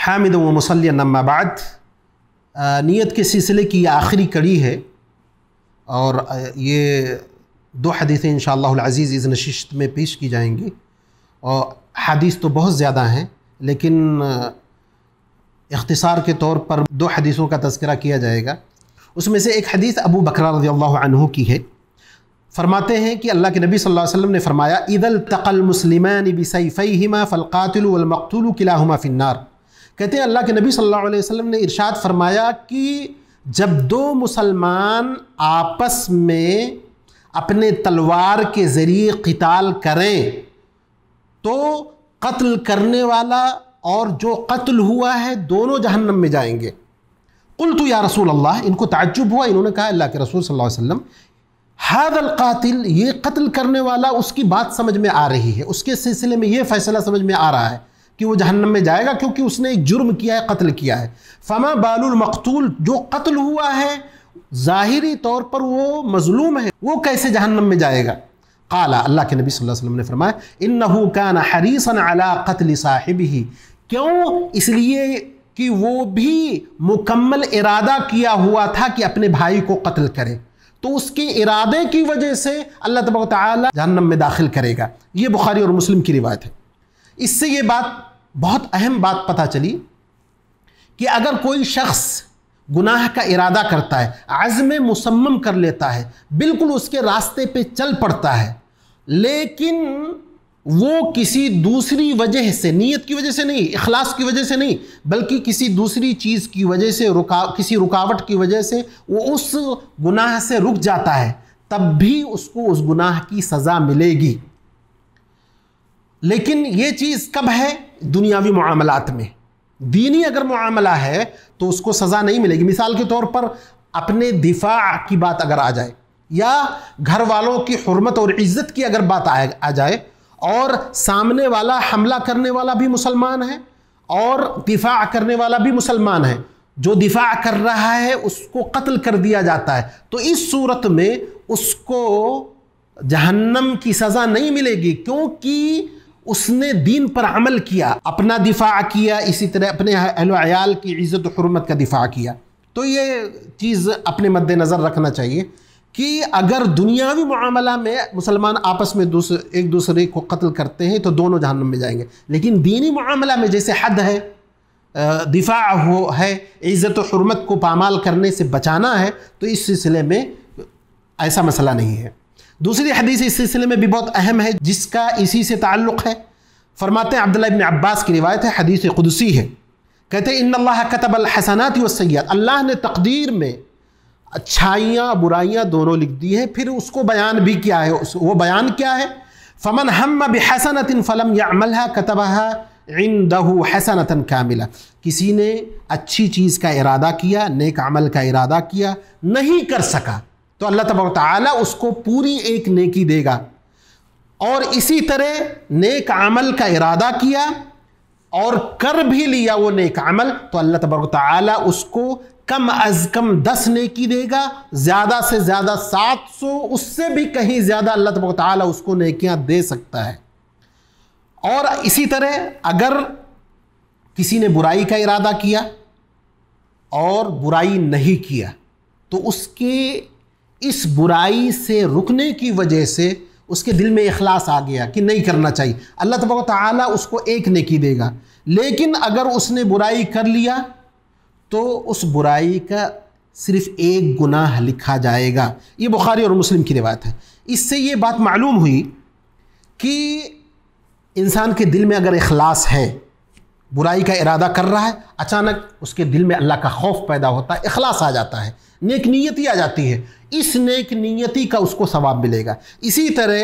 حامد و مسلم اما بعد، نیت کے سلسلے کی یہ آخری کڑی ہے، اور یہ دو حدیثیں انشاءاللہ العزیز اس نشست میں پیش کی جائیں گی، اور حدیث تو بہت زیادہ ہیں لیکن اختصار کے طور پر دو حدیثوں کا تذکرہ کیا جائے گا۔ اس میں سے ایک حدیث ابو بکر رضی اللہ عنہ کی ہے۔ فرماتے ہیں کہ اللہ کے نبی صلی اللہ علیہ وسلم نے فرمایا اذا التقى المسلمان بسيفيهما فالقاتل والمقتول كلاهما في النار۔ کہتے ہیں اللہ کے نبی صلی اللہ علیہ وسلم نے ارشاد فرمایا کہ جب دو مسلمان آپس میں اپنے تلوار کے ذریعے قتال کریں تو قتل کرنے والا اور جو قتل ہوا ہے دونوں جہنم میں جائیں گے۔ قلت یا رسول اللہ، ان کو تعجب ہوا، انہوں نے کہا اللہ کے رسول صلی اللہ علیہ وسلم ھذا القاتل، یہ قتل کرنے والا، اس کی بات سمجھ میں آ رہی ہے، اس کے سلسلے میں یہ فیصلہ سمجھ میں آ رہا ہے کہ وہ جہنم میں جائے گا کیونکہ اس نے ایک جرم کیا ہے، قتل کیا ہے۔ فما بال المقتول، جو قتل ہوا ہے ظاہری طور پر وہ مظلوم ہے، وہ کیسے جہنم میں جائے گا؟ قال، اللہ کے نبی صلی اللہ علیہ وسلم نے فرمایا انه كان حریصا على قتل صاحبه، کیوں؟ اس لیے کہ وہ بھی مکمل ارادہ کیا ہوا تھا کہ اپنے بھائی کو قتل کرے، تو اس کے ارادے کی وجہ سے اللہ تبارک و تعالی جہنم میں داخل کرے گا۔ یہ بخاری اور مسلم کی روایت ہے۔ اس سے یہ بات، بہت اہم بات پتہ چلی کہ اگر کوئی شخص گناہ کا ارادہ کرتا ہے، عزم مصمم کر لیتا ہے، بالکل اس کے راستے پہ چل پڑتا ہے، لیکن وہ کسی دوسری وجہ سے، نیت کی وجہ سے نہیں، اخلاص کی وجہ سے نہیں، بلکہ کسی دوسری چیز کی وجہ سے، کسی رکاوٹ کی وجہ سے وہ اس گناہ سے رک جاتا ہے، تب بھی اس کو اس گناہ کی سزا ملے گی۔ لیکن یہ چیز کب ہے؟ دنیاوی معاملات میں۔ دینی اگر معاملہ ہے تو اس کو سزا نہیں ملے گی۔ مثال کے طور پر اپنے دفاع کی بات اگر آ جائے، یا گھر والوں کی حرمت اور عزت کی اگر بات آ جائے، اور سامنے والا حملہ کرنے والا بھی مسلمان ہے اور دفاع کرنے والا بھی مسلمان ہے، جو دفاع کر رہا ہے اس کو قتل کر دیا جاتا ہے، تو اس صورت میں اس کو جہنم کی سزا نہیں ملے گی، کیونکہ اس نے دین پر عمل کیا، اپنا دفاع کیا، اسی طرح اپنے اہل و عیال کی عزت و حرمت کا دفاع کیا۔ تو یہ چیز اپنے مد نظر رکھنا چاہیے کہ اگر دنیاوی معاملہ میں مسلمان آپس میں ایک دوسرے کو قتل کرتے ہیں تو دونوں جہنم میں جائیں گے، لیکن دینی معاملہ میں جیسے حد ہے، دفاع ہے، عزت و حرمت کو پامال کرنے سے بچانا ہے، تو اس سلسلے میں ایسا مسئلہ نہیں ہے۔ دوسری حدیث اس سلسلے میں بھی بہت اہم ہے، جس کا اسی سے تعلق ہے۔ فرماتے ہیں عبداللہ ابن عباس کی روایت ہے، حدیث قدسی ہے، کہتے ہیں ان اللہ کتب الحسنات والسیئات، اللہ نے تقدیر میں اچھائیاں برائیاں دونوں لکھ دی ہیں، پھر اس کو بیان بھی کیا ہے۔ وہ بیان کیا ہے؟ فمن ہم بحسنۃ فلم یعملها كتبها عنده حسنۃ کاملہ، کسی نے اچھی چیز کا ارادہ کیا، نیک عمل کا ارادہ کیا، نہیں کر سکا تو اللہ تبارک و تعالی اس کو پوری ایک نیکی دے گا، اور اسی طرح نیک عمل کا ارادہ کیا اور کر بھی لیا وہ نیک عمل، تو اللہ تبارک و تعالی اس کو کم از کم 10 نیکی دے گا، زیادہ سے زیادہ 700، اس سے بھی کہیں زیادہ اللہ تبارک و تعالی اس کو نیکیاں دے سکتا ہے۔ اور اسی طرح اگر کسی نے برائی کا ارادہ کیا اور برائی نہیں کیا، تو اس کے اس برائی سے رکنے کی وجہ سے اس کے دل میں اخلاص آ گیا کہ نہیں کرنا چاہیے، اللہ تبارک و تعالی اس کو ایک نیکی دے گا۔ لیکن اگر اس نے برائی کر لیا تو اس برائی کا صرف ایک گناہ لکھا جائے گا۔ یہ بخاری اور مسلم کی روایت ہے۔ اس سے یہ بات معلوم ہوئی کہ انسان کے دل میں اگر اخلاص ہے، برائی کا ارادہ کر رہا ہے، اچانک اس کے دل میں اللہ کا خوف پیدا ہوتا ہے، اخلاص آ جاتا ہے، نیک نیتی آ جاتی ہے، اس نیک نیتی کا اس کو ثواب ملے گا۔ اسی طرح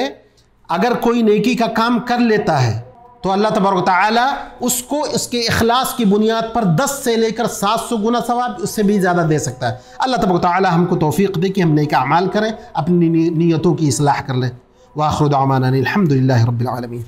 اگر کوئی نیکی کا کام کر لیتا ہے تو اللہ تبارک و تعالی اس کو اس کے اخلاص کی بنیاد پر 10 سے لے کر 700 گنا ثواب، اس سے بھی زیادہ دے سکتا ہے۔ اللہ تبارک و تعالی ہم کو توفیق دے کہ ہم نیک اعمال کریں، اپنی نیتوں کی اصلاح کر لیں۔ وآخر دعوانا الحمد للہ رب العالمین۔